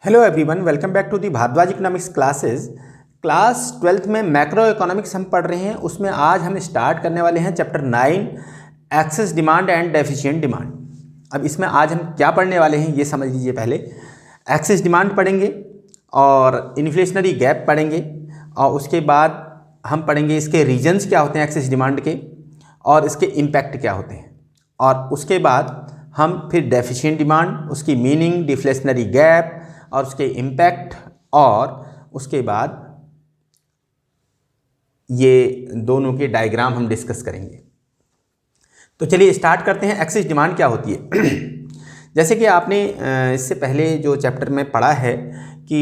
Hello everyone, welcome back to the Bharadwaj economics classes. Class 12th में macro economics हम पढ़ रहे हैं। उसमें आज हम स्टार्ट करने वाले हैं chapter 9 excess demand and deficient demand. अब इसमें आज हम क्या पढ़ने वाले हैं ये समझ लीजिए। पहले एक्सेस डिमांड पढ़ेंगे और इन्फ्लेशनरी गैप पढ़ेंगे और उसके बाद हम पढ़ेंगे इसके रीजन्स क्या होते हैं एक्सेस डिमांड के और इसके इम्पैक्ट क्या होते हैं। और उसके बाद हम फिर डेफिशिएंट डिमांड, उसकी मीनिंग, डिफ्लेशनरी गैप और उसके इम्पैक्ट, और उसके बाद ये दोनों के डायग्राम हम डिस्कस करेंगे। तो चलिए स्टार्ट करते हैं। एक्सेस डिमांड क्या होती है? जैसे कि आपने इससे पहले जो चैप्टर में पढ़ा है कि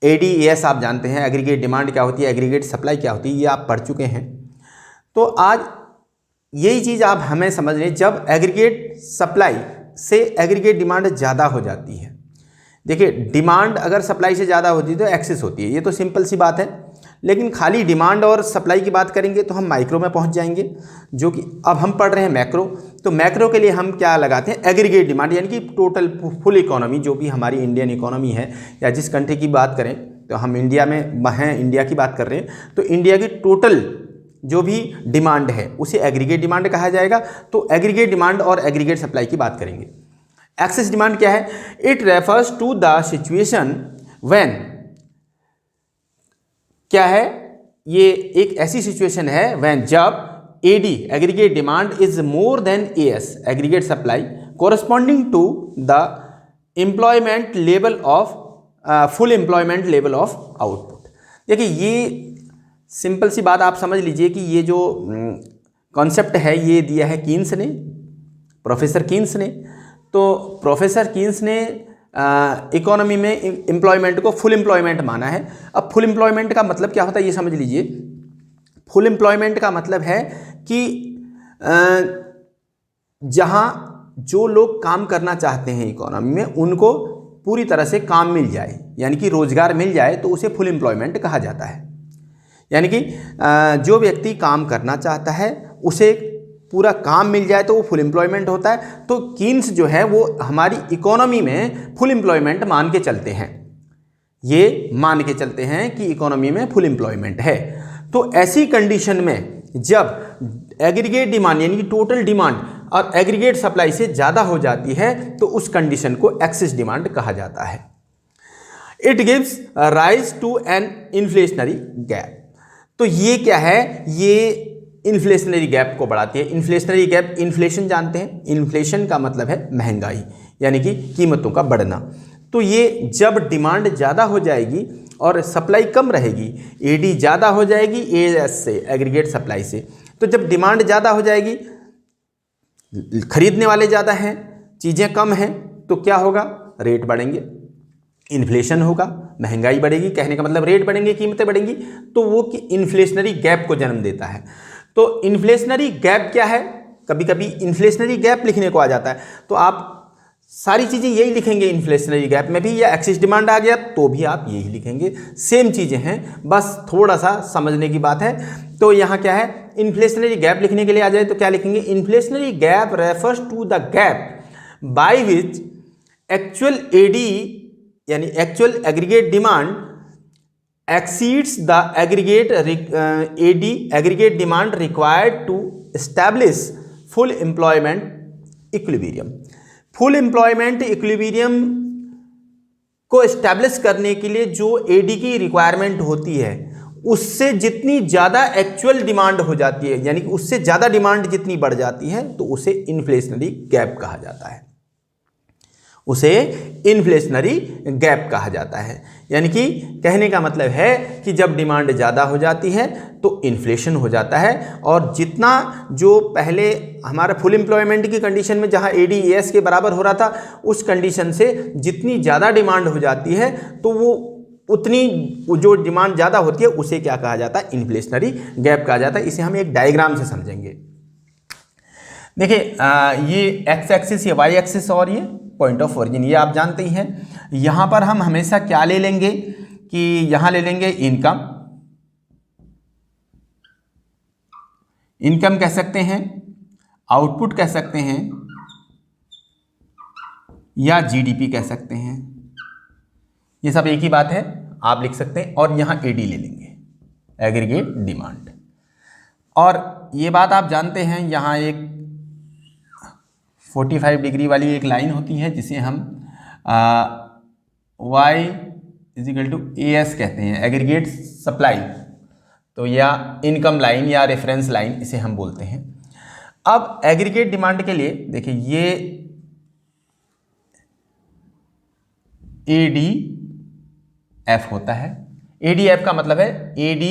ADAS आप जानते हैं, एग्रीगेट डिमांड क्या होती है, एग्रीगेट सप्लाई क्या होती है, ये आप पढ़ चुके हैं। तो आज यही चीज़ आप हमें समझ लें, जब एग्रीगेट सप्लाई से एग्रीगेट डिमांड ज़्यादा हो जाती है। देखिए, डिमांड अगर सप्लाई से ज़्यादा होती है तो एक्सेस होती है, ये तो सिंपल सी बात है। लेकिन खाली डिमांड और सप्लाई की बात करेंगे तो हम माइक्रो में पहुंच जाएंगे, जो कि अब हम पढ़ रहे हैं मैक्रो। तो मैक्रो के लिए हम क्या लगाते हैं? एग्रीगेट डिमांड, यानी कि टोटल फुल इकोनॉमी, जो भी हमारी इंडियन इकोनॉमी है या जिस कंट्री की बात करें तो हम इंडिया में हैं, इंडिया की बात कर रहे हैं, तो इंडिया की टोटल जो भी डिमांड है उसे एग्रीगेट डिमांड कहा जाएगा। तो एग्रीगेट डिमांड और एग्रीगेट सप्लाई की बात करेंगे। एक्सेस डिमांड क्या है? It refers to the situation when, क्या है ये? एक ऐसी सिचुएशन है व्हेन, जब AD aggregate demand is more than AS aggregate supply corresponding to the employment level of full employment level of output. देखिए, ये सिंपल सी बात आप समझ लीजिए कि ये जो कॉन्सेप्ट है ये दिया है कीन्स ने, प्रोफेसर कीन्स ने। तो प्रोफेसर कीन्स ने इकोनॉमी में एम्प्लॉयमेंट को फुल एम्प्लॉयमेंट माना है। अब फुल एम्प्लॉयमेंट का मतलब क्या होता है ये समझ लीजिए। फुल एम्प्लॉयमेंट का मतलब है कि जहां जो लोग काम करना चाहते हैं इकोनॉमी में, उनको पूरी तरह से काम मिल जाए, यानी कि रोजगार मिल जाए, तो उसे फुल एम्प्लॉयमेंट कहा जाता है। यानी कि जो व्यक्ति काम करना चाहता है उसे पूरा काम मिल जाए तो वो फुल एम्प्लॉयमेंट होता है। तो कीन्स जो है वो हमारी इकोनॉमी में फुल एम्प्लॉयमेंट मान के चलते हैं, ये मान के चलते हैं कि इकोनॉमी में फुल एम्प्लॉयमेंट है। तो ऐसी कंडीशन में जब एग्रीगेट डिमांड यानी कि टोटल डिमांड और एग्रीगेट सप्लाई से ज़्यादा हो जाती है तो उस कंडीशन को एक्सेस डिमांड कहा जाता है। It gives rise to an inflationary gap. तो ये क्या है? ये इन्फ्लेशनरी गैप को बढ़ाती है। इन्फ्लेशनरी गैप, इन्फ्लेशन जानते हैं, इन्फ्लेशन का मतलब है महंगाई, यानी कि कीमतों का बढ़ना। तो ये जब डिमांड ज़्यादा हो जाएगी और सप्लाई कम रहेगी, AD ज़्यादा हो जाएगी AS से, एग्रीगेट सप्लाई से। तो जब डिमांड ज़्यादा हो जाएगी, खरीदने वाले ज़्यादा हैं, चीज़ें कम हैं, तो क्या होगा? रेट बढ़ेंगे, इन्फ्लेशन होगा, महंगाई बढ़ेगी। कहने का मतलब रेट बढ़ेंगे, कीमतें बढ़ेंगी, तो वो कि इन्फ्लेशनरी गैप को जन्म देता है। तो इन्फ्लेशनरी गैप क्या है? कभी कभी इन्फ्लेशनरी गैप लिखने को आ जाता है, तो आप सारी चीज़ें यही लिखेंगे इन्फ्लेशनरी गैप में भी, या एक्सेस डिमांड आ गया तो भी आप यही लिखेंगे। सेम चीज़ें हैं, बस थोड़ा सा समझने की बात है। तो यहाँ क्या है? इन्फ्लेशनरी गैप लिखने के लिए आ जाए तो क्या लिखेंगे? Inflationary gap refers to the gap by which actual AD यानी actual aggregate demand exceeds the aggregate AD aggregate demand required to establish full employment equilibrium। full employment equilibrium को establish करने के लिए जो AD की रिक्वायरमेंट होती है उससे जितनी ज़्यादा एक्चुअल डिमांड हो जाती है, यानी कि उससे ज़्यादा डिमांड जितनी बढ़ जाती है, तो उसे इन्फ्लेशनरी गैप कहा जाता है, उसे इन्फ्लेशनरी गैप कहा जाता है। यानी कि कहने का मतलब है कि जब डिमांड ज़्यादा हो जाती है तो इन्फ्लेशन हो जाता है, और जितना जो पहले हमारा फुल एम्प्लॉयमेंट की कंडीशन में जहां AD AS के बराबर हो रहा था, उस कंडीशन से जितनी ज़्यादा डिमांड हो जाती है तो वो उतनी जो डिमांड ज़्यादा होती है उसे क्या कहा जाता है? इन्फ्लेशनरी गैप कहा जाता है। इसे हम एक डायग्राम से समझेंगे। देखिए, ये एक्स एक्सिस, ये वाई एक्सिस और ये पॉइंट ऑफ ओरिजिन, ये आप जानते ही हैं। यहाँ पर हम हमेशा क्या ले लेंगे कि यहाँ ले लेंगे इनकम, इनकम कह सकते हैं, आउटपुट कह सकते हैं, या GDP कह सकते हैं। ये सब एक ही बात है, आप लिख सकते हैं। और यहाँ एडी ले लेंगे, एग्रीगेट डिमांड। और ये बात आप जानते हैं, यहाँ एक 45 डिग्री वाली एक लाइन होती है जिसे हम y इजिकल टू AS कहते हैं, एग्रीगेट सप्लाई, तो या इनकम लाइन या रेफरेंस लाइन इसे हम बोलते हैं। अब एग्रीगेट डिमांड के लिए देखिए ये ADF होता है। ADF का मतलब है AD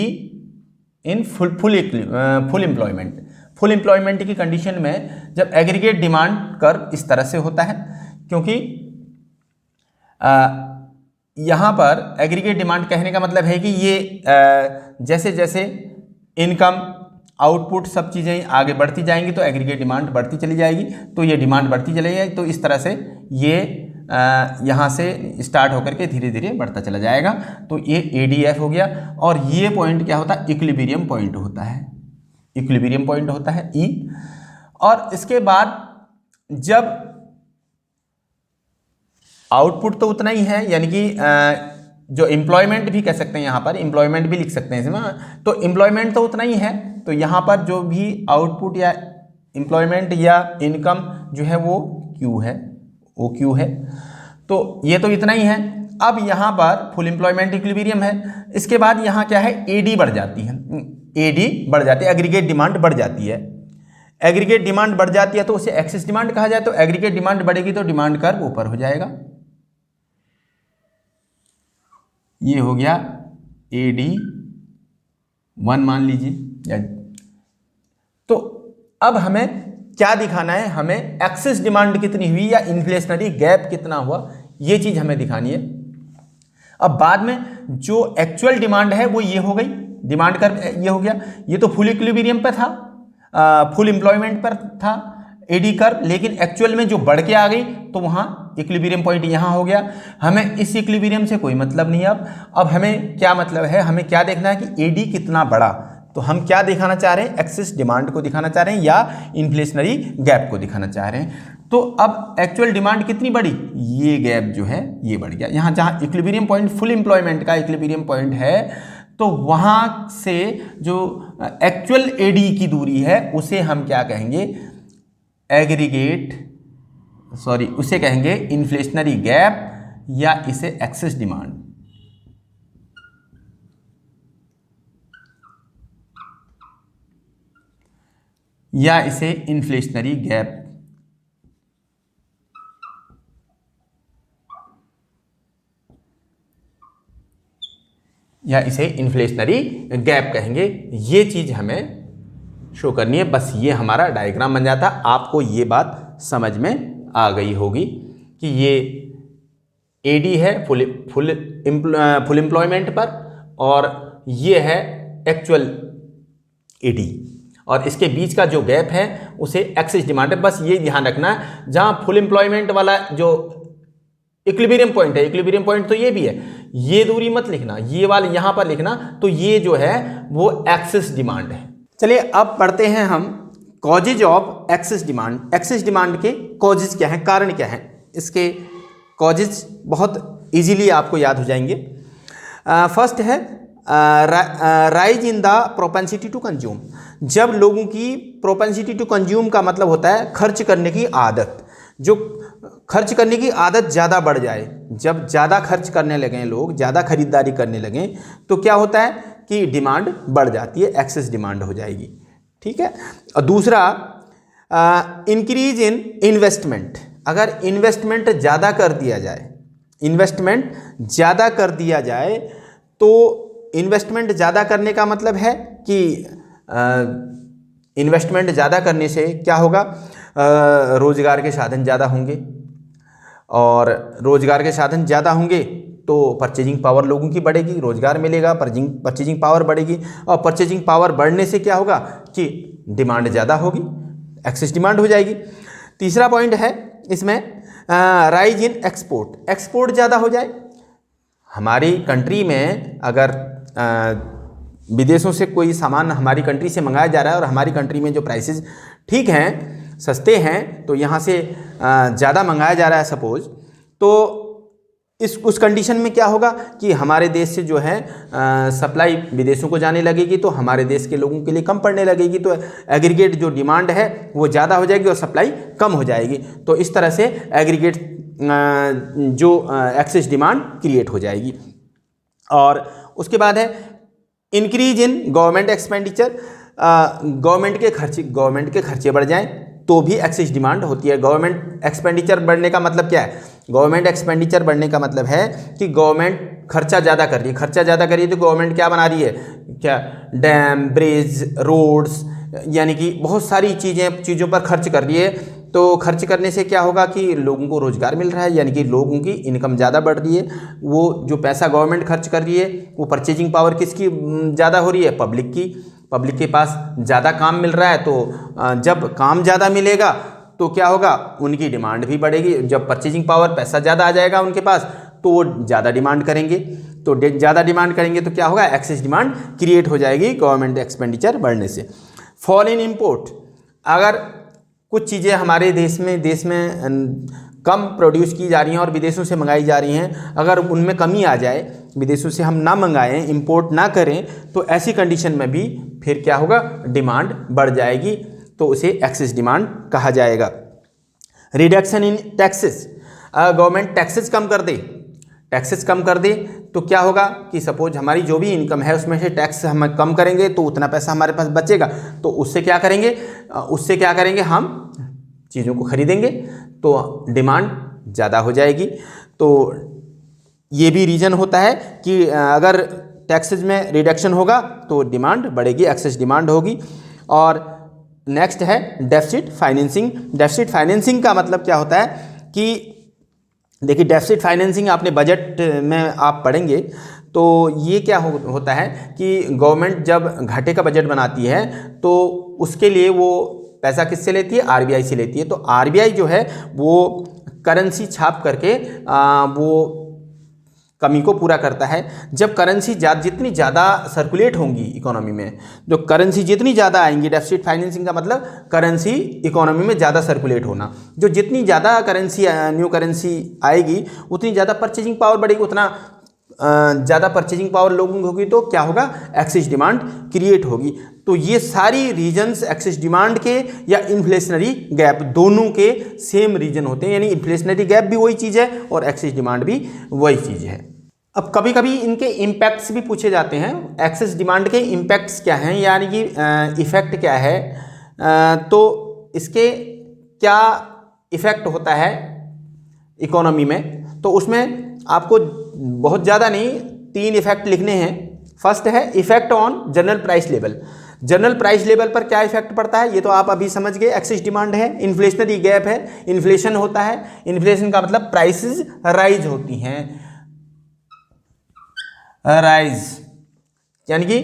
in full employment. Full employment की कंडीशन में जब एग्रीगेट डिमांड कर्व इस तरह से होता है, क्योंकि यहाँ पर एग्रीगेट डिमांड कहने का मतलब है कि ये जैसे जैसे इनकम, आउटपुट, सब चीज़ें आगे बढ़ती जाएंगी तो एग्रीगेट डिमांड बढ़ती चली जाएगी, तो ये डिमांड बढ़ती चली जाएगी। तो इस तरह से ये यहाँ से स्टार्ट होकर के धीरे धीरे बढ़ता चला जाएगा। तो ये ADF हो गया। और ये पॉइंट क्या होता है? इक्विलिब्रियम पॉइंट होता है, इक्विलिब्रियम पॉइंट होता है E। और इसके बाद जब आउटपुट तो उतना ही है, यानी कि जो एम्प्लॉयमेंट भी कह सकते हैं, यहाँ पर एम्प्लॉयमेंट भी लिख सकते हैं इसमें, तो एम्प्लॉयमेंट तो उतना ही है, तो यहाँ पर जो भी आउटपुट या एम्प्लॉयमेंट या इनकम जो है वो Q है, वो Q है, तो ये तो इतना ही है। अब यहाँ पर फुल एम्प्लॉयमेंट इक्विलिब्रियम है। इसके बाद यहाँ क्या है? AD बढ़ जाती है, AD बढ़ जाती है, एग्रीगेट डिमांड बढ़ जाती है। एग्रीगेट डिमांड बढ़ जाती है तो उसे एक्सेस डिमांड कहा जाए। तो एग्रीगेट डिमांड बढ़ेगी तो डिमांड कर्व ऊपर हो जाएगा। ये हो गया AD1 मान लीजिए। तो अब हमें क्या दिखाना है? हमें एक्सेस डिमांड कितनी हुई या इन्फ्लेशनरी गैप कितना हुआ, ये चीज हमें दिखानी है। अब बाद में जो एक्चुअल डिमांड है वो ये हो गई, डिमांड कर्व ये हो गया। ये तो फुल इक्विलिब्रियम पे था, फुल एम्प्लॉयमेंट पर था AD कर्व, लेकिन एक्चुअल में जो बढ़ के आ गई तो वहाँ इक्विलिब्रियम पॉइंट यहाँ हो गया। हमें इस इक्विलिब्रियम से कोई मतलब नहीं। अब हमें क्या मतलब है? हमें क्या देखना है कि AD कितना बढ़ा। तो हम क्या दिखाना चाह रहे हैं? एक्सेस डिमांड को दिखाना चाह रहे हैं या इन्फ्लेशनरी गैप को दिखाना चाह रहे हैं। तो अब एक्चुअल डिमांड कितनी बढ़ी? ये गैप जो है ये बढ़ गया। यहाँ जहाँ इक्विलिब्रियम पॉइंट, फुल एम्प्लॉयमेंट का इक्विलिब्रियम पॉइंट है, तो वहाँ से जो एक्चुअल AD की दूरी है उसे हम क्या कहेंगे? उसे कहेंगे इन्फ्लेशनरी गैप या इसे एक्सेस डिमांड। या इसे इन्फ्लेशनरी गैप, या इसे इन्फ्लेशनरी गैप कहेंगे। ये चीज हमें शो करनी है। बस ये हमारा डायग्राम बन जाता। आपको ये बात समझ में आ गई होगी कि ये AD है फुल एम्प्लॉयमेंट पर, और ये है एक्चुअल AD, और इसके बीच का जो गैप है उसे एक्सेस डिमांड है। बस ये ध्यान रखना है, जहाँ फुल एम्प्लॉयमेंट वाला जो इक्विलिब्रियम पॉइंट है, इक्विलिब्रियम पॉइंट तो ये भी है, ये दूरी मत लिखना, ये वाला यहाँ पर लिखना। तो ये जो है वो एक्सेस डिमांड है। चलिए अब पढ़ते हैं हम causes of excess demand. Excess demand के कॉजेज क्या हैं, कारण क्या हैं? इसके कॉजेज बहुत इजीली आपको याद हो जाएंगे। फर्स्ट है rise in the propensity to consume. जब लोगों की प्रोपेंसिटी टू कंज्यूम का मतलब होता है खर्च करने की आदत, जो खर्च करने की आदत ज़्यादा बढ़ जाए, जब ज़्यादा खर्च करने लगें लोग, ज़्यादा खरीदारी करने लगें, तो क्या होता है कि डिमांड बढ़ जाती है, एक्सेस डिमांड हो जाएगी। ठीक है। और दूसरा इंक्रीज इन इन्वेस्टमेंट। अगर इन्वेस्टमेंट ज़्यादा कर दिया जाए, इन्वेस्टमेंट ज़्यादा कर दिया जाए, तो इन्वेस्टमेंट ज़्यादा करने का मतलब है कि इन्वेस्टमेंट ज़्यादा करने से क्या होगा? रोज़गार के साधन ज़्यादा होंगे, और रोज़गार के साधन ज़्यादा होंगे तो परचेजिंग पावर लोगों की बढ़ेगी, रोज़गार मिलेगा, परचेजिंग पावर बढ़ेगी, और परचेजिंग पावर बढ़ने से क्या होगा कि डिमांड ज़्यादा होगी, एक्सेस डिमांड हो जाएगी। तीसरा पॉइंट है इसमें राइज इन एक्सपोर्ट। एक्सपोर्ट ज़्यादा हो जाए, हमारी कंट्री में अगर विदेशों से कोई सामान हमारी कंट्री से मंगाया जा रहा है और हमारी कंट्री में जो प्राइसेस ठीक हैं, सस्ते हैं, तो यहाँ से ज़्यादा मंगाया जा रहा है सपोज, तो उस कंडीशन में क्या होगा कि हमारे देश से जो है सप्लाई विदेशों को जाने लगेगी, तो हमारे देश के लोगों के लिए कम पड़ने लगेगी, तो एग्रीगेट जो डिमांड है वो ज़्यादा हो जाएगी और सप्लाई कम हो जाएगी। तो इस तरह से एग्रीगेट जो एक्सेस डिमांड क्रिएट हो जाएगी। और उसके बाद है increase in government expenditure. Government के खर्चे बढ़ जाएं तो भी एक्सेस डिमांड होती है। गवर्नमेंट एक्सपेंडिचर बढ़ने का मतलब क्या है? गवर्नमेंट एक्सपेंडिचर बढ़ने का मतलब है कि गवर्नमेंट खर्चा ज़्यादा कर रही है। खर्चा ज़्यादा कर रही है तो गवर्नमेंट क्या बना रही है? क्या डैम, ब्रिज, रोड्स, यानी कि बहुत सारी चीज़ों पर खर्च कर रही है। तो खर्च करने से क्या होगा कि लोगों को रोज़गार मिल रहा है, यानी कि लोगों की इनकम ज़्यादा बढ़ रही है। वो जो पैसा गवर्नमेंट खर्च कर रही है वो परचेजिंग पावर किसकी ज़्यादा हो रही है? पब्लिक की। पब्लिक के पास ज़्यादा काम मिल रहा है, तो जब काम ज़्यादा मिलेगा तो क्या होगा? उनकी डिमांड भी बढ़ेगी। जब परचेजिंग पावर, पैसा ज़्यादा आ जाएगा उनके पास, तो वो ज़्यादा डिमांड करेंगे। तो ज़्यादा डिमांड करेंगे तो क्या होगा? एक्सेस डिमांड क्रिएट हो जाएगी गवर्नमेंट एक्सपेंडिचर बढ़ने से। Fall in import. अगर कुछ चीज़ें हमारे देश में कम प्रोड्यूस की जा रही हैं और विदेशों से मंगाई जा रही हैं, अगर उनमें कमी आ जाए, विदेशों से हम ना मंगाएं, इंपोर्ट ना करें, तो ऐसी कंडीशन में भी फिर क्या होगा? डिमांड बढ़ जाएगी, तो उसे एक्सेस डिमांड कहा जाएगा। Reduction in taxes. Government taxes कम कर दे तो क्या होगा कि सपोज हमारी जो भी इनकम है उसमें से टैक्स हम कम करेंगे तो उतना पैसा हमारे पास बचेगा। तो उससे क्या करेंगे? हम चीज़ों को खरीदेंगे तो डिमांड ज़्यादा हो जाएगी। तो ये भी रीज़न होता है कि अगर टैक्सेस में रिडक्शन होगा तो डिमांड बढ़ेगी, एक्सेस डिमांड होगी। और नेक्स्ट है डेफिसिट फाइनेंसिंग। डेफिसिट फाइनेंसिंग का मतलब क्या होता है कि देखिए, डेफिसिट फाइनेंसिंग आपने बजट में आप पढ़ेंगे तो ये क्या होता है कि गवर्नमेंट जब घाटे का बजट बनाती है तो उसके लिए वो पैसा किससे लेती है? आरबीआई से लेती है। तो आरबीआई जो है वो करेंसी छाप करके वो कमी को पूरा करता है। जब करेंसी जितनी ज़्यादा सर्कुलेट होंगी इकोनॉमी में, जो करेंसी जितनी ज़्यादा आएंगी, डेफिसिट फाइनेंसिंग का मतलब करेंसी इकोनॉमी में ज़्यादा सर्कुलेट होना। जो जितनी ज़्यादा न्यू करेंसी आएगी उतनी ज़्यादा परचेजिंग पावर बढ़ेगी, उतना ज़्यादा परचेजिंग पावर लोगों की होगी, तो क्या होगा? एक्सेस डिमांड क्रिएट होगी। तो ये सारी रीजन्स एक्सेस डिमांड के या इन्फ्लेशनरी गैप दोनों के सेम रीजन होते हैं, यानी इन्फ्लेशनरी गैप भी वही चीज़ है और एक्सेस डिमांड भी वही चीज़ है। अब कभी कभी इनके इम्पैक्ट्स भी पूछे जाते हैं। एक्सेस डिमांड के इम्पैक्ट्स क्या हैं, यानी कि इफ़ेक्ट क्या है, तो इसके क्या इफ़ेक्ट होता है इकोनॉमी में, तो उसमें आपको बहुत ज़्यादा नहीं 3 इफ़ेक्ट लिखने हैं। फर्स्ट है effect on general price level. General price level पर क्या इफेक्ट पड़ता है ये तो आप अभी समझ गए। एक्सेस डिमांड है, इन्फ्लेशनरी गैप है, इन्फ्लेशन होता है। इन्फ्लेशन का मतलब प्राइसेस राइज होती हैं, राइज, यानी कि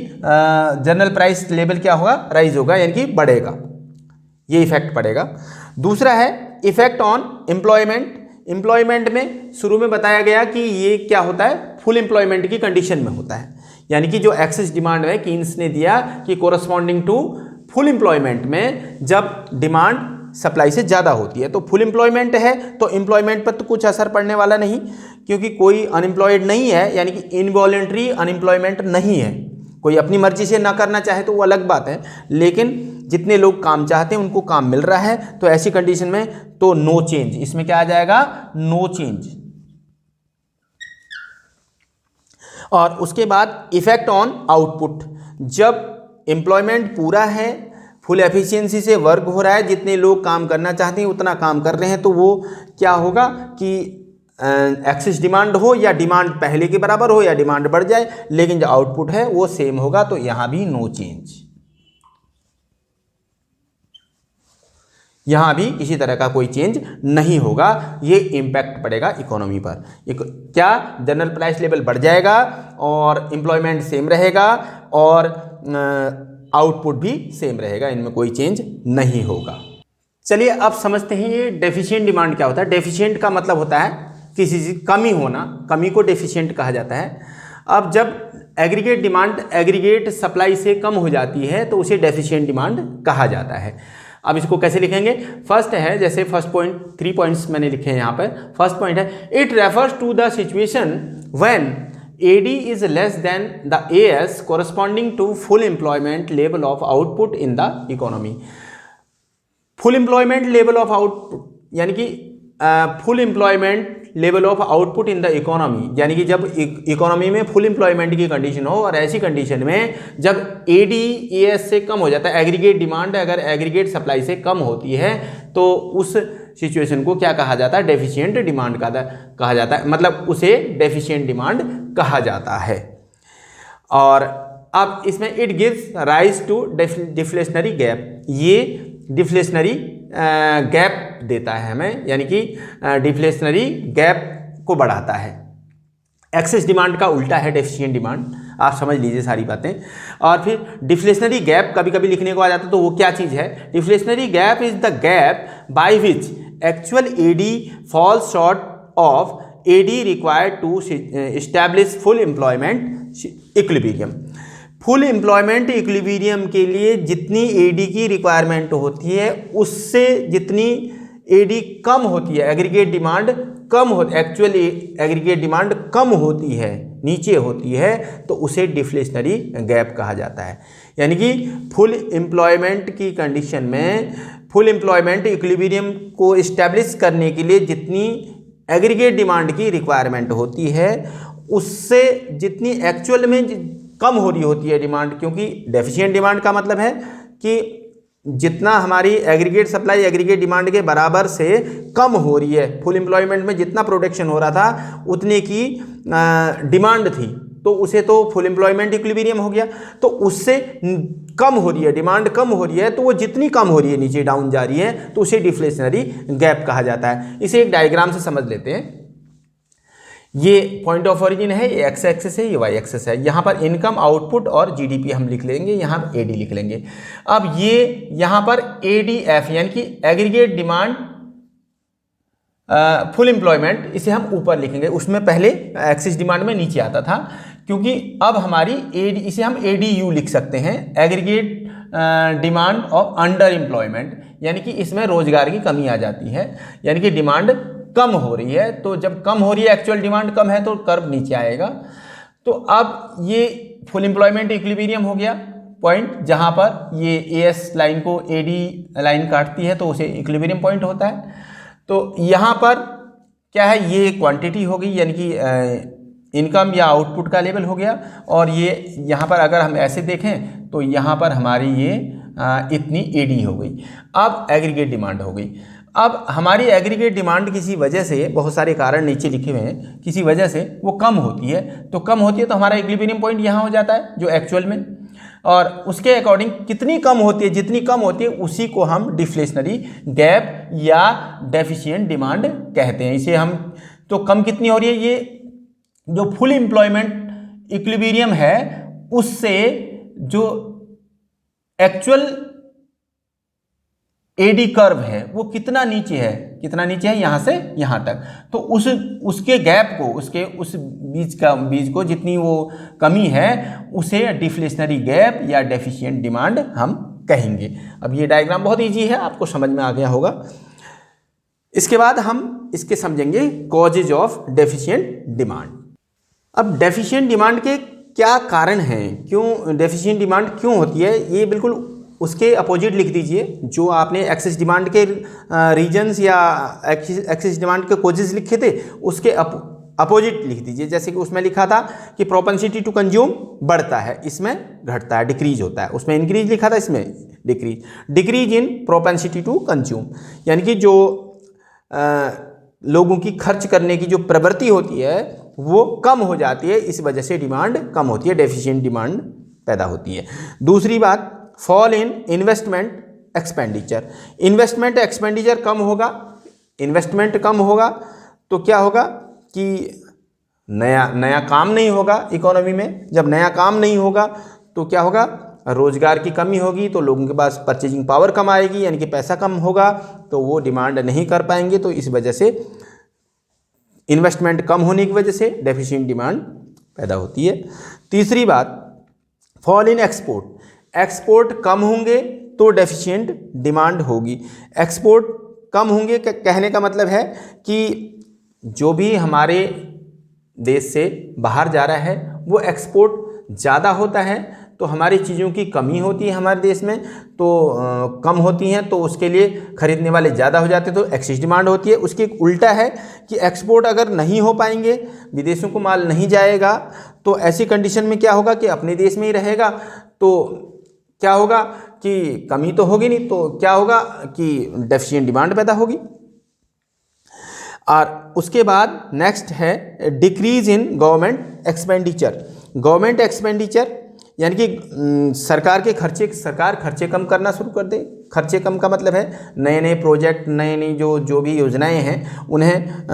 जनरल प्राइस लेवल क्या होगा? राइज होगा, यानी कि बढ़ेगा, ये इफेक्ट पड़ेगा। दूसरा है इफेक्ट ऑन एम्प्लॉयमेंट। एम्प्लॉयमेंट में शुरू में बताया गया कि ये क्या होता है? फुल एम्प्लॉयमेंट की कंडीशन में होता है, यानी कि जो एक्सेस डिमांड है कीन्स ने दिया कि कोरस्पॉन्डिंग टू फुल एम्प्लॉयमेंट में जब डिमांड सप्लाई से ज़्यादा होती है, तो फुल एम्प्लॉयमेंट है तो एम्प्लॉयमेंट पर तो कुछ असर पड़ने वाला नहीं, क्योंकि कोई अनएम्प्लॉयड नहीं है, यानी कि इनवॉलेंट्री अनएम्प्लॉयमेंट नहीं है। कोई अपनी मर्जी से ना करना चाहे तो वो अलग बात है, लेकिन जितने लोग काम चाहते हैं उनको काम मिल रहा है, तो ऐसी कंडीशन में तो नो चेंज, इसमें क्या आ जाएगा? No change. और उसके बाद इफेक्ट ऑन आउटपुट। जब एम्प्लॉयमेंट पूरा है, फुल एफिशिएंसी से वर्क हो रहा है, जितने लोग काम करना चाहते हैं उतना काम कर रहे हैं, तो वो क्या होगा कि एक्सेस डिमांड हो या डिमांड पहले के बराबर हो या डिमांड बढ़ जाए, लेकिन जो आउटपुट है वो सेम होगा, तो यहां भी नो चेंज। यहां भी किसी तरह का कोई चेंज नहीं होगा। ये इम्पैक्ट पड़ेगा इकोनॉमी पर। क्या? जनरल प्राइस लेवल बढ़ जाएगा और एम्प्लॉयमेंट सेम रहेगा और आउटपुट भी सेम रहेगा, इनमें कोई चेंज नहीं होगा। चलिए अब समझते हैं ये डेफिशिएंट डिमांड क्या होता है। डेफिशिएंट का मतलब होता है किसी चीज़ कमी होना, कमी को डेफिशिएंट कहा जाता है। अब जब एग्रीगेट डिमांड एग्रीगेट सप्लाई से कम हो जाती है तो उसे डेफिशिएंट डिमांड कहा जाता है। अब इसको कैसे लिखेंगे? फर्स्ट है, जैसे फर्स्ट पॉइंट 3 पॉइंट्स मैंने लिखे हैं यहाँ पर। फर्स्ट पॉइंट है it refers to the situation when AD is less than the AS corresponding to full employment level of output in the economy। Full employment level of output यानी कि full employment level of output in the economy, यानी कि जब economy में full employment की condition हो और ऐसी कंडीशन में जब AD AS से कम हो जाता है, एग्रीगेट डिमांड अगर एग्रीगेट सप्लाई से कम होती है तो उस सिचुएशन को क्या कहा जाता है? डेफिशिएंट डिमांड कहा जाता है, मतलब उसे डेफिशिएंट डिमांड कहा जाता है। और अब इसमें it gives rise to deflationary gap, ये डिफ्लेशनरी गैप देता है हमें, यानी कि डिफ्लेशनरी गैप को बढ़ाता है। एक्सेस डिमांड का उल्टा है डेफिशिएंट डिमांड, आप समझ लीजिए सारी बातें। और फिर डिफ्लेशनरी गैप कभी कभी लिखने को आ जाता है, तो वो क्या चीज़ है? Deflationary gap is the gap by which actual AD falls short of AD required to establish full employment equilibrium. Full employment equilibrium के लिए जितनी AD की रिक्वायरमेंट होती है उससे जितनी AD कम होती है, एग्रीगेट डिमांड कम होती है, एक्चुअली एग्रीगेट डिमांड कम होती है, नीचे होती है, तो उसे डिफ्लेशनरी गैप कहा जाता है। यानी कि फुल एम्प्लॉयमेंट की कंडीशन में फुल एम्प्लॉयमेंट इक्विलिब्रियम को इस्टेब्लिश करने के लिए जितनी एग्रीगेट डिमांड की रिक्वायरमेंट होती है उससे जितनी एक्चुअल में कम हो रही होती है डिमांड, क्योंकि डेफिशिएंट डिमांड का मतलब है कि जितना हमारी एग्रीगेट सप्लाई एग्रीगेट डिमांड के बराबर से कम हो रही है, फुल एम्प्लॉयमेंट में जितना प्रोडक्शन हो रहा था उतने की डिमांड थी, तो उसे तो फुल एम्प्लॉयमेंट इक्विलिब्रियम हो गया। तो उससे कम हो रही है, डिमांड कम हो रही है, तो वो जितनी कम हो रही है, नीचे डाउन जा रही है, तो उसे डिफ्लेशनरी गैप कहा जाता है। इसे एक डायग्राम से समझ लेते हैं। ये पॉइंट ऑफ ओरिजिन है, ये एक्स एक्सेस है, ये वाई एक्सेस है। यहाँ पर इनकम, आउटपुट और जीडीपी हम लिख लेंगे, यहाँ एडी लिख लेंगे। अब ये यहाँ पर एडीएफ यानी कि एग्रीगेट डिमांड फुल एम्प्लॉयमेंट, इसे हम ऊपर लिखेंगे। उसमें पहले एक्सेस डिमांड में नीचे आता था, क्योंकि अब हमारी एडी, इसे हम एडीयू लिख सकते हैं, aggregate demand of under employment, यानी कि इसमें रोजगार की कमी आ जाती है, यानी कि डिमांड कम हो रही है। तो जब कम हो रही है, एक्चुअल डिमांड कम है, तो कर्व नीचे आएगा। तो अब ये फुल एम्प्लॉयमेंट इक्विलिब्रियम हो गया पॉइंट, जहां पर ये एएस लाइन को एडी लाइन काटती है, तो उसे इक्विलिब्रियम पॉइंट होता है। तो यहाँ पर क्या है, ये क्वांटिटी हो गई, यानी कि इनकम या आउटपुट का लेवल हो गया। और ये यहाँ पर अगर हम ऐसे देखें तो यहाँ पर हमारी ये इतनी एडी हो गई। अब एग्रीगेट डिमांड हो गई। अब हमारी एग्रीगेट डिमांड किसी वजह से, बहुत सारे कारण नीचे लिखे हुए हैं, किसी वजह से वो कम होती है। तो कम होती है तो हमारा इक्विलिब्रियम पॉइंट यहाँ हो जाता है, जो एक्चुअल में, और उसके अकॉर्डिंग कितनी कम होती है, जितनी कम होती है उसी को हम डिफ्लेशनरी गैप या डेफिशिएंट डिमांड कहते हैं। इसे हम, तो कम कितनी हो रही है, ये जो फुल एम्प्लॉयमेंट इक्विलिब्रियम है उससे जो एक्चुअल एडी कर्व है वो कितना नीचे है, कितना नीचे है, यहाँ से यहाँ तक। तो उसके गैप को, उस बीच को जितनी वो कमी है उसे डिफ्लेशनरी गैप या डेफिशिएंट डिमांड हम कहेंगे। अब ये डायग्राम बहुत इजी है, आपको समझ में आ गया होगा। इसके बाद हम इसके समझेंगे कॉजेज ऑफ डेफिशिएंट डिमांड। अब डेफिशिएंट डिमांड के क्या कारण हैं, क्यों डेफिशिएंट डिमांड क्यों होती है, ये बिल्कुल उसके अपोजिट लिख दीजिए। जो आपने एक्सेस डिमांड के रीजन्स या एक्सेस डिमांड के कोजेस लिखे थे उसके अपोजिट लिख दीजिए। जैसे कि उसमें लिखा था कि प्रोपेंसिटी टू कंज्यूम बढ़ता है, इसमें घटता है, डिक्रीज होता है। उसमें इंक्रीज लिखा था, इसमें decrease. Decrease in propensity to consume, यानी कि जो लोगों की खर्च करने की जो प्रवृत्ति होती है वो कम हो जाती है, इस वजह से डिमांड कम होती है, डेफिशिएंट डिमांड पैदा होती है। दूसरी बात, fall in investment expenditure. Investment expenditure कम होगा, इन्वेस्टमेंट कम होगा तो क्या होगा कि नया काम नहीं होगा इकोनॉमी में। जब नया काम नहीं होगा तो क्या होगा, रोजगार की कमी होगी, तो लोगों के पास परचेजिंग पावर कम आएगी, यानी कि पैसा कम होगा, तो वो डिमांड नहीं कर पाएंगे। तो इस वजह से इन्वेस्टमेंट कम होने की वजह से डेफिशिएंट डिमांड पैदा होती है। तीसरी बात, फॉल इन एक्सपोर्ट। एक्सपोर्ट कम होंगे तो डेफिशिएंट डिमांड होगी। एक्सपोर्ट कम होंगे, कहने का मतलब है कि जो भी हमारे देश से बाहर जा रहा है वो एक्सपोर्ट ज़्यादा होता है, तो हमारी चीज़ों की कमी होती है हमारे देश में, तो कम होती हैं, तो उसके लिए खरीदने वाले ज़्यादा हो जाते हैं, तो एक्सेस डिमांड होती है। उसके एक उल्टा है कि एक्सपोर्ट अगर नहीं हो पाएंगे, विदेशों को माल नहीं जाएगा, तो ऐसी कंडीशन में क्या होगा कि अपने देश में ही रहेगा, तो क्या होगा कि कमी तो होगी नहीं, तो क्या होगा कि डेफिशिएंट डिमांड पैदा होगी। और उसके बाद नेक्स्ट है decrease in government expenditure. Government expenditure यानी कि सरकार खर्चे कम करना शुरू कर दे। खर्चे कम का मतलब है नए नए प्रोजेक्ट, नई नई जो भी योजनाएं हैं उन्हें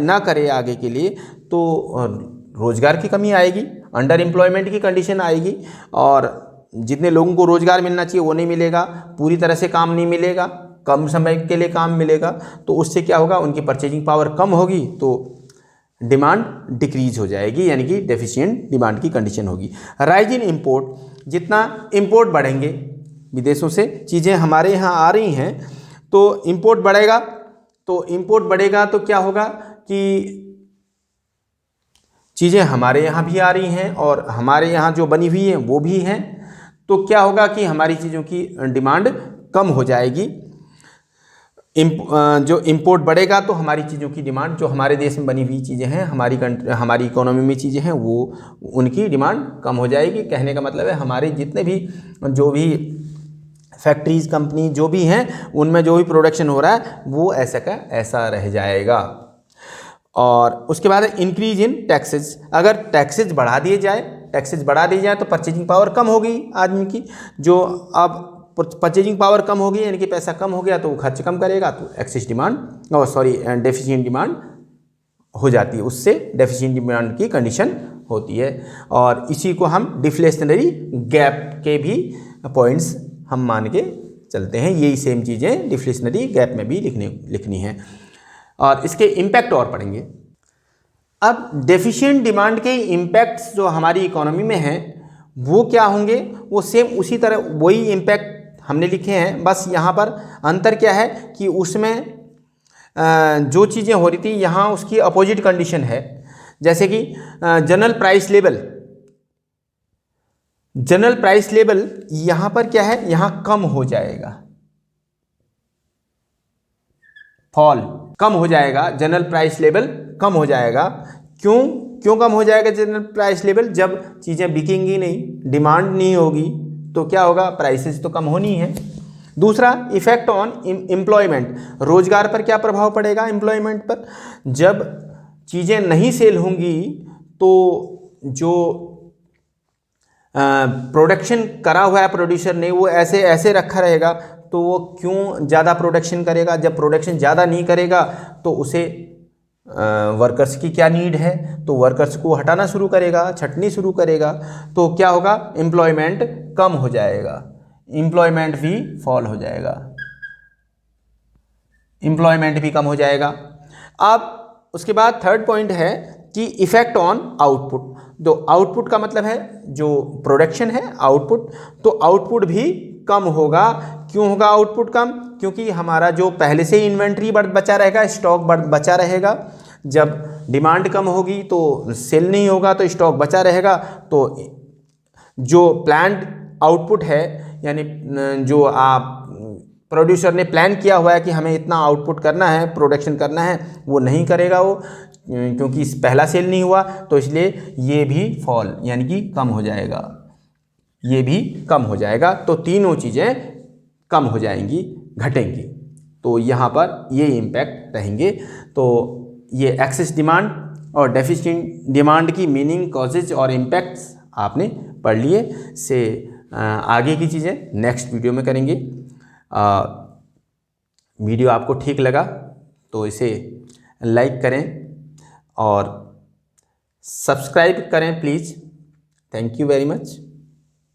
ना करे आगे के लिए, तो रोज़गार की कमी आएगी, अंडर एम्प्लॉयमेंट की कंडीशन आएगी, और जितने लोगों को रोज़गार मिलना चाहिए वो नहीं मिलेगा, पूरी तरह से काम नहीं मिलेगा, कम समय के लिए काम मिलेगा, तो उससे क्या होगा, उनकी परचेजिंग पावर कम होगी, तो डिमांड डिक्रीज हो जाएगी, यानी कि डेफिशिएंट डिमांड की कंडीशन होगी। राइज इन इंपोर्ट, जितना इंपोर्ट बढ़ेंगे, विदेशों से चीज़ें हमारे यहाँ आ रही हैं, तो इंपोर्ट बढ़ेगा, तो क्या होगा कि चीज़ें हमारे यहाँ भी आ रही हैं और हमारे यहाँ जो बनी हुई हैं वो भी हैं, तो क्या होगा कि हमारी चीज़ों की डिमांड कम हो जाएगी। जो इंपोर्ट बढ़ेगा तो हमारी चीज़ों की डिमांड, जो हमारे देश में बनी हुई चीज़ें हैं, हमारी इकोनॉमी में चीज़ें हैं, वो उनकी डिमांड कम हो जाएगी। कहने का मतलब है हमारे जितने भी जो भी फैक्ट्रीज, कंपनी जो भी हैं, उनमें जो भी प्रोडक्शन हो रहा है वो ऐसा का ऐसा रह जाएगा। और उसके बाद इंक्रीज इन टैक्सेस। अगर टैक्सेस बढ़ा दिए जाए तो परचेजिंग पावर कम होगी आदमी की। जो अब परचेजिंग पावर कम होगी यानी कि पैसा कम हो गया, तो वो खर्च कम करेगा, तो डेफिशिएंट डिमांड हो जाती है, उससे डेफिशिएंट डिमांड की कंडीशन होती है। और इसी को हम डिफ्लेशनरी गैप के भी पॉइंट्स हम मान के चलते हैं। यही सेम चीज़ें डिफ्लेशनरी गैप में भी लिखनी है, और इसके इम्पैक्ट और पढ़ेंगे। अब डेफिशिएंट डिमांड के इम्पैक्ट्स जो हमारी इकोनॉमी में हैं वो क्या होंगे, वो सेम उसी तरह वही इम्पैक्ट हमने लिखे हैं, बस यहाँ पर अंतर क्या है कि उसमें जो चीज़ें हो रही थी यहाँ उसकी अपोजिट कंडीशन है। जैसे कि जनरल प्राइस लेवल यहाँ पर क्या है, यहाँ कम हो जाएगा, फॉल कम हो जाएगा, जनरल प्राइस लेवल कम हो जाएगा। क्यों कम हो जाएगा जनरल प्राइस लेवल? जब चीज़ें बिकेंगी नहीं, डिमांड नहीं होगी, तो क्या होगा, प्राइसेस तो कम होनी है। दूसरा, इफेक्ट ऑन एम्प्लॉयमेंट, रोजगार पर क्या प्रभाव पड़ेगा एम्प्लॉयमेंट पर? जब चीज़ें नहीं सेल होंगी तो जो प्रोडक्शन करा हुआ है प्रोड्यूसर ने, वो ऐसे रखा रहेगा, तो वो क्यों ज़्यादा प्रोडक्शन करेगा? जब प्रोडक्शन ज़्यादा नहीं करेगा तो उसे वर्कर्स की क्या नीड है, तो वर्कर्स को हटाना शुरू करेगा, छटनी शुरू करेगा, तो क्या होगा, एम्प्लॉयमेंट कम हो जाएगा, एम्प्लॉयमेंट भी फॉल हो जाएगा, एम्प्लॉयमेंट भी कम हो जाएगा। अब उसके बाद थर्ड पॉइंट है कि इफेक्ट ऑन आउटपुट। तो आउटपुट का मतलब है जो प्रोडक्शन है, आउटपुट, तो आउटपुट भी कम होगा। क्यों होगा आउटपुट कम? क्योंकि हमारा जो पहले से ही इन्वेंट्री बचा रहेगा, स्टॉक बचा रहेगा। जब डिमांड कम होगी तो सेल नहीं होगा, तो स्टॉक बचा रहेगा, तो जो प्लान्ड आउटपुट है, यानी जो आप प्रोड्यूसर ने प्लान किया हुआ है कि हमें इतना आउटपुट करना है, प्रोडक्शन करना है, वो नहीं करेगा वो, क्योंकि पहला सेल नहीं हुआ, तो इसलिए ये भी फॉल यानी कि कम हो जाएगा, ये भी कम हो जाएगा। तो तीनों चीज़ें कम हो जाएंगी, घटेंगी, तो यहाँ पर ये इम्पैक्ट रहेंगे। तो ये एक्सेस डिमांड और डेफिशिएंट डिमांड की मीनिंग, कॉजेज और इम्पैक्ट्स आपने पढ़ लिए। से आगे की चीज़ें नेक्स्ट वीडियो में करेंगे। वीडियो आपको ठीक लगा तो इसे लाइक करें और सब्सक्राइब करें please. Thank you very much.